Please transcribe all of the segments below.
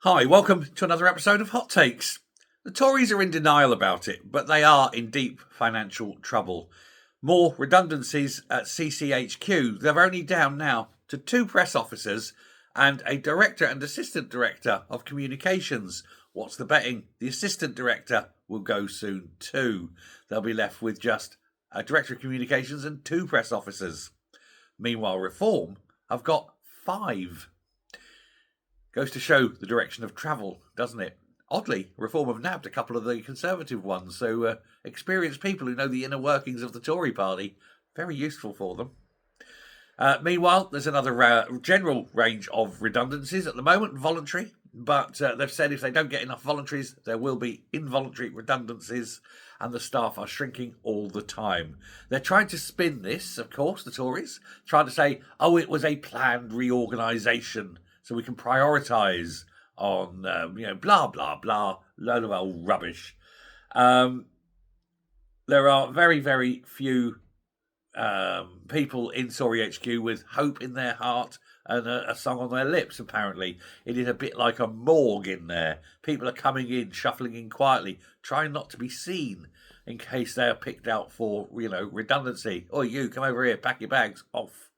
Hi, welcome to another episode of Hot Takes. The Tories are in denial about it, but they are in deep financial trouble. More redundancies at CCHQ. They're only down now to 2 press officers and a director and assistant director of communications. What's the betting? The assistant director will go soon too. They'll be left with just a director of communications and 2 press officers. Meanwhile, Reform have got 5. Goes to show the direction of travel, doesn't it? Oddly, Reform have nabbed a couple of the Conservative ones, so experienced people who know the inner workings of the Tory party, very useful for them. Meanwhile, there's another general range of redundancies at the moment, voluntary, but they've said if they don't get enough voluntaries, there will be involuntary redundancies, and the staff are shrinking all the time. They're trying to spin this, of course, the Tories, trying to say, oh, it was a planned reorganisation, so we can prioritise on, blah, blah, blah, load of old rubbish. There are very, very few people in Tory HQ with hope in their heart and a song on their lips, apparently. It is a bit like a morgue in there. People are coming in, shuffling in quietly, trying not to be seen in case they're picked out for, redundancy. Oh, you, come over here, pack your bags, off.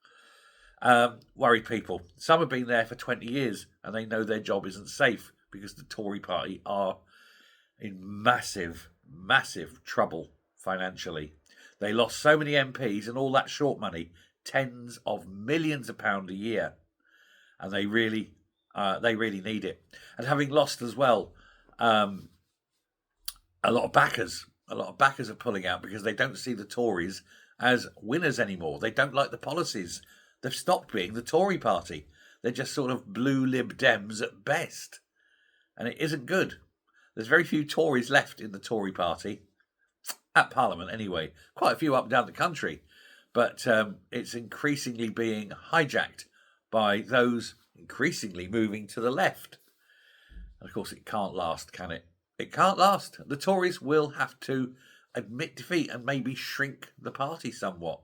Worried people. Some have been there for 20 years and they know their job isn't safe because the Tory party are in massive, massive trouble financially. They lost so many MPs and all that short money, tens of millions of pounds a year, and they really need it. And having lost as well, a lot of backers are pulling out because they don't see the Tories as winners anymore. They don't like the policies. They've stopped being the Tory party. They're just sort of blue Lib Dems at best. And it isn't good. There's very few Tories left in the Tory party. At Parliament, anyway. Quite a few up and down the country. But it's increasingly being hijacked by those increasingly moving to the left. And of course, it can't last, can it? It can't last. The Tories will have to admit defeat and maybe shrink the party somewhat.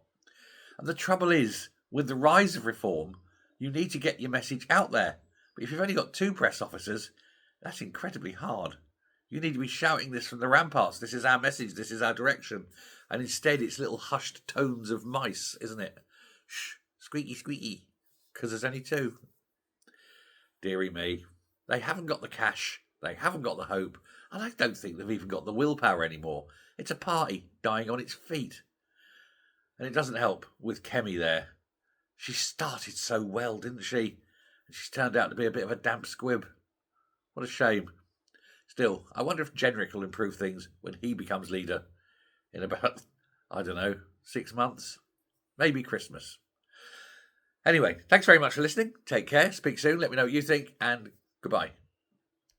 And the trouble is, with the rise of Reform, you need to get your message out there. But if you've only got 2 press officers, that's incredibly hard. You need to be shouting this from the ramparts. This is our message. This is our direction. And instead, it's little hushed tones of mice, isn't it? Shh, squeaky, squeaky, because there's only 2. Deary me. They haven't got the cash. They haven't got the hope. And I don't think they've even got the willpower anymore. It's a party dying on its feet. And it doesn't help with Kemi there. She started so well, didn't she? And she's turned out to be a bit of a damp squib. What a shame. Still, I wonder if Jenrick will improve things when he becomes leader in about, 6 months. Maybe Christmas. Anyway, thanks very much for listening. Take care. Speak soon. Let me know what you think. And goodbye.